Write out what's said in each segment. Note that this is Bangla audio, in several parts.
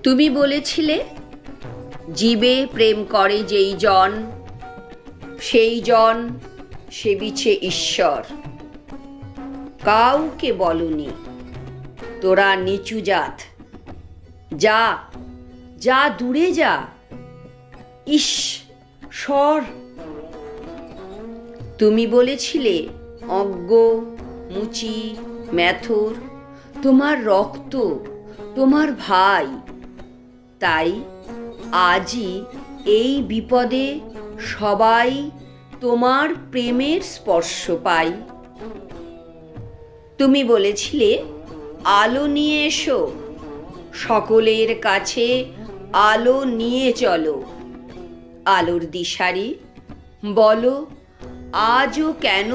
তুমি বলেছিলে জীবে প্রেম করে যেই জন সেই জন সেবিছে ঈশ্বর। কাউকে বলনি তোরা নিচু জাত, যা যা দূরে যা, ইস সর। তুমি বলেছিলে অজ্ঞ মুচি ম্যাথর তোমার রক্ত, তোমার ভাই। তাই আজই এই বিপদে সবাই তোমার প্রেমের স্পর্শ পাই। তুমি বলেছিলে আলো নিয়ে এসো, সকলের কাছে আলো নিয়ে চলো। আলোর দিশারি বলো আজও কেন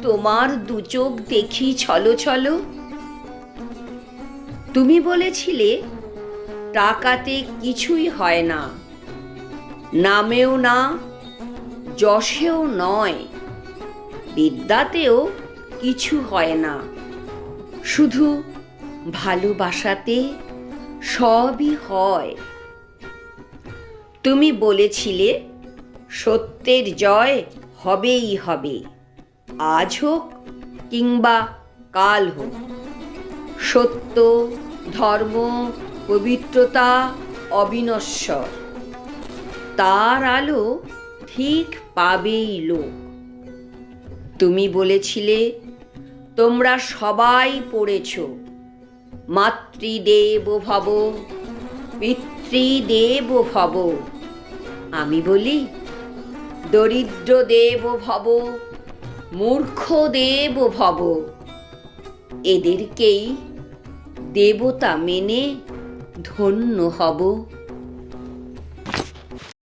তোমার দু চোখ দেখি ছলো ছলো। তুমি বলেছিলে টাকাতে কিছুই হয় না, নামেও না যশেও নয়, বিদ্যাতেও কিছু হয় না, শুধু ভালোবাসাতে সবই হয়। তুমি বলেছিলে সত্যের জয় হবেই হবে, আজ হোক কিংবা কাল হোক। সত্য ধর্ম পবিত্রতা অবিনশ্বর, তার আলো ঠিক পাবেই লোক। তুমি বলেছিলে তোমরা সবাই পড়েছ মাতৃদেব ভব পিতৃদেব ভব। আমি বলি দরিদ্র দেব ভব মূর্খ দেব ভব। এদেরকেই দেবতা মেনে ধন্য হব।